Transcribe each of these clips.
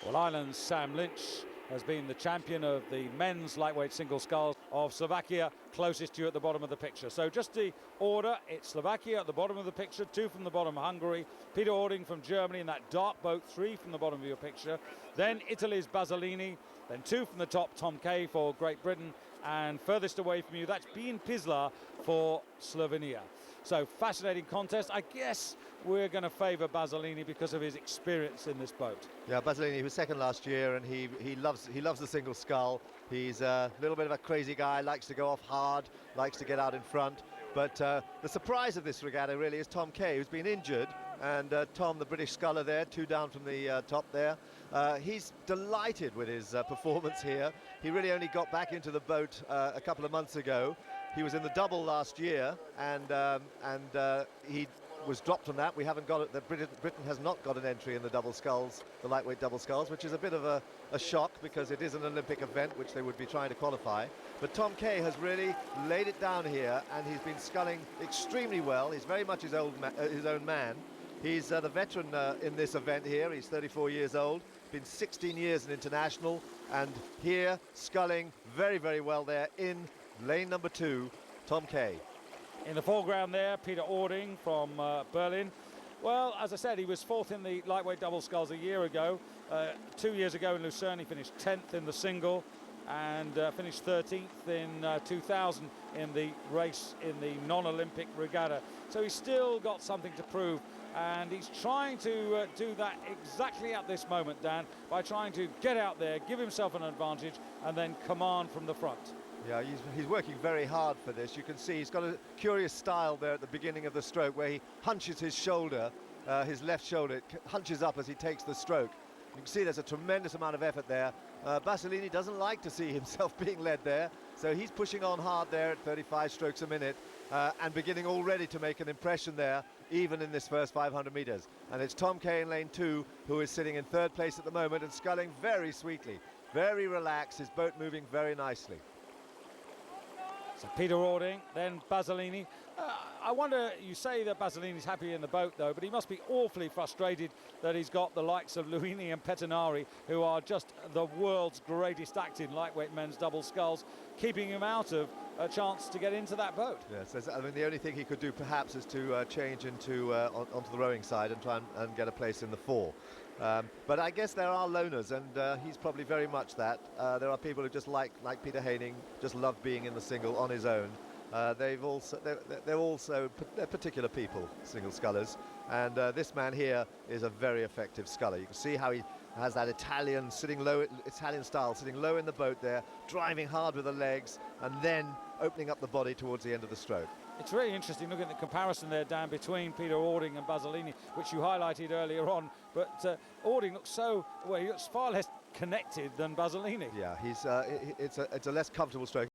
Well, Ireland's Sam Lynch has been the champion of the men's lightweight single sculls of Slovakia, closest to you at the bottom of the picture. So just the order, it's Slovakia at the bottom of the picture, 2 from the bottom, Hungary, Peter Ording from Germany in that dark boat, 3 from the bottom of your picture, then Italy's Basilini, then 2 from the top, Tom Kay for Great Britain, and furthest away from you, that's Bean Pislar for Slovenia. So fascinating contest. I guess we're going to favour Basilini because of his experience in this boat. Yeah, Basilini, he was second last year, and he loves the single scull. He's a little bit of a crazy guy, likes to go off hard, likes to get out in front. But the surprise of this regatta really is Tom Kay, who's been injured, and Tom, the British sculler there, 2 down from the top there. He's delighted with his performance here. He really only got back into the boat a couple of months ago. He was in the double last year, and he was dropped from that. We haven't got it. Britain has not got an entry in the double sculls, the lightweight double sculls, which is a bit of a shock because it is an Olympic event which they would be trying to qualify. But Tom Kay has really laid it down here, and he's been sculling extremely well. He's very much his own man. He's the veteran in this event here. He's 34 years old, been 16 years an international, and here sculling very, very well there in lane number 2, Tom Kay. In the foreground there, Peter Ording from Berlin. Well, as I said, he was 4th in the lightweight double sculls a year ago. 2 years ago in Lucerne, he finished 10th in the single and finished 13th in 2000 in the race in the non-Olympic regatta. So he's still got something to prove, and he's trying to do that exactly at this moment, Dan, by trying to get out there, give himself an advantage, and then command from the front. Yeah, he's working very hard for this. You can see he's got a curious style there at the beginning of the stroke where he hunches his shoulder, his left shoulder, it hunches up as he takes the stroke. You can see there's a tremendous amount of effort there. Basilini doesn't like to see himself being led there, so he's pushing on hard there at 35 strokes a minute and beginning already to make an impression there, even in this first 500 meters. And it's Tom Kay in lane 2 who is sitting in 3rd place at the moment and sculling very sweetly, very relaxed, his boat moving very nicely. So Peter Ording, then Basilini. I wonder, you say that Basilini's happy in the boat though, but he must be awfully frustrated that he's got the likes of Luini and Pettinari, who are just the world's greatest act in lightweight men's double sculls, keeping him out of a chance to get into that boat. Yes, I mean, the only thing he could do perhaps is to change into onto the rowing side and try and get a place in the 4. But I guess there are loners, and he's probably very much that. There are people who just like Peter Haining, just love being in the single on his own. They're particular people, single scullers, and this man here is a very effective sculler. You can see how he has that Italian style, sitting low in the boat there, driving hard with the legs, and then opening up the body towards the end of the stroke. It's really interesting looking at the comparison there, Dan, between Peter Ording and Basilini, which you highlighted earlier on. But Ording looks he looks far less connected than Basilini. Yeah, it's a less comfortable stroke.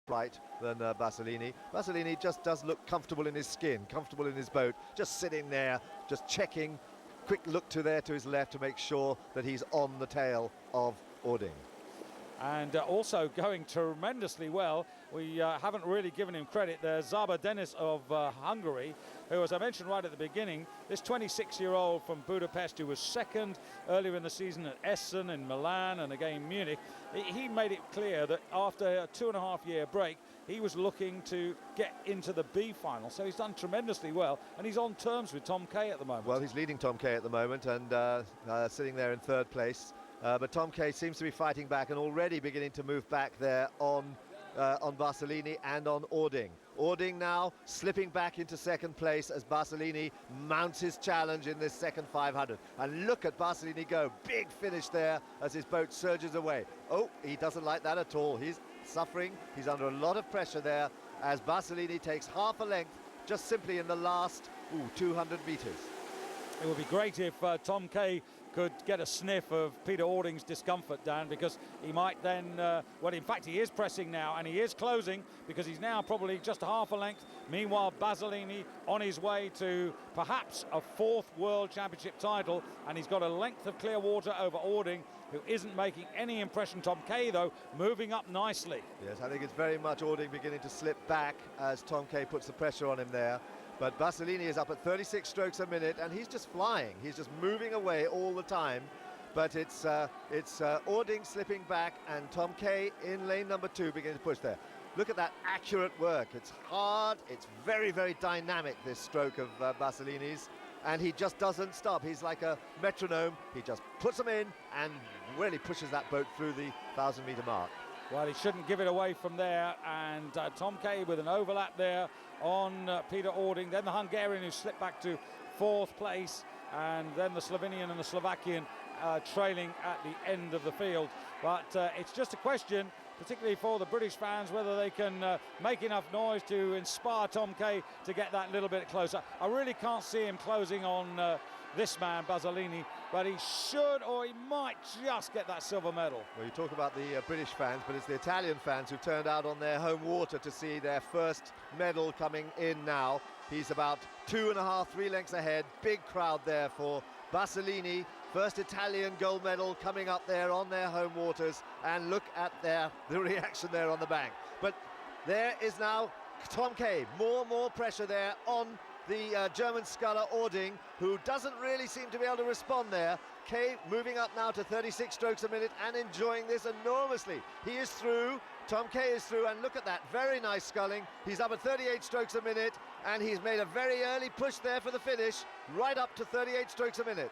Right than Basilini. Basilini just does look comfortable in his skin, comfortable in his boat, just sitting there, just checking, quick look to his left to make sure that he's on the tail of Ording. And also going tremendously well. We haven't really given him credit there. Zaba Deniz of Hungary, who, as I mentioned right at the beginning, this 26-year-old from Budapest who was 2nd earlier in the season at Essen and Milan and again Munich, he made it clear that after a 2.5-year break, he was looking to get into the B final. So he's done tremendously well, and he's on terms with Tom Kay at the moment. Well, he's leading Tom Kay at the moment and sitting there in 3rd place. But Tom Kay seems to be fighting back and already beginning to move back there on Basilini and on Ording. Ording now slipping back into 2nd place as Basilini mounts his challenge in this second 500. And look at Basilini go. Big finish there as his boat surges away. Oh, he doesn't like that at all. He's suffering. He's under a lot of pressure there as Basilini takes half a length just simply in the last 200 meters. It would be great if Tom Kay could get a sniff of Peter Ording's discomfort, Dan, because he might then, well, in fact, he is pressing now, and he is closing, because he's now probably just half a length. Meanwhile, Basilini on his way to perhaps a 4th World Championship title, and he's got a length of clear water over Ording, who isn't making any impression. Tom Kay, though, moving up nicely. Yes, I think it's very much Ording beginning to slip back as Tom Kay puts the pressure on him there. But Basilini is up at 36 strokes a minute, and he's just flying. He's just moving away all the time. But it's Ording slipping back, and Tom Kay in lane number 2 beginning to push there. Look at that accurate work. It's hard, it's very, very dynamic, this stroke of Basilini's, and he just doesn't stop. He's like a metronome. He just puts them in and really pushes that boat through the 1,000-meter mark. Well, he shouldn't give it away from there, and Tom Kay with an overlap there on Peter Ording, then the Hungarian who slipped back to 4th place, and then the Slovenian and the Slovakian trailing at the end of the field. But it's just a question, particularly for the British fans, whether they can make enough noise to inspire Tom Kay to get that little bit closer. I really can't see him closing on this man, Basilini, but he should, or he might just get that silver medal. Well, you talk about the British fans, but it's the Italian fans who turned out on their home water to see their first medal coming in now. He's about 2.5, 3 lengths ahead. Big crowd there for Basilini. First Italian gold medal coming up there on their home waters, and look at the reaction there on the bank. But there is now Tom Kay. More pressure there on the German sculler Ording, who doesn't really seem to be able to respond there. Kay moving up now to 36 strokes a minute and enjoying this enormously. He is through. Tom Kay is through, and look at that, very nice sculling. He's up at 38 strokes a minute, and he's made a very early push there for the finish, right up to 38 strokes a minute.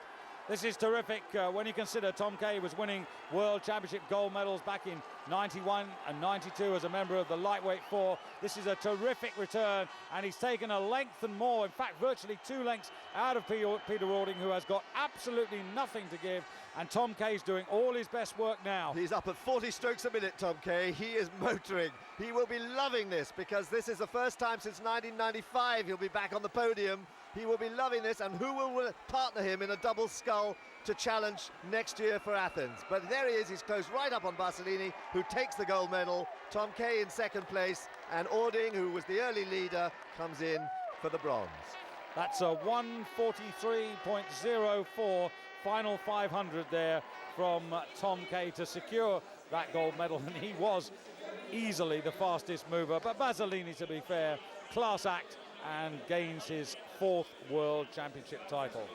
This is terrific when you consider Tom Kay was winning World Championship gold medals back in 91 and 92 as a member of the lightweight 4. This is a terrific return, and he's taken a length and more, in fact virtually 2 lengths out of Peter Ording, who has got absolutely nothing to give, and Tom Kay's doing all his best work now. He's up at 40 strokes a minute, Tom Kay. He is motoring. He will be loving this, because this is the first time since 1995 he'll be back on the podium. He will be loving this, and who will partner him in a double scull to challenge next year for Athens? But there he is, he's close right up on Basilini, who takes the gold medal. Tom Kay in 2nd place, and Ording, who was the early leader, comes in for the bronze. That's a 1:43.04 final 500 there from Tom Kay to secure that gold medal, and he was easily the fastest mover. But Basilini, to be fair, class act, and gains his 4th World Championship title.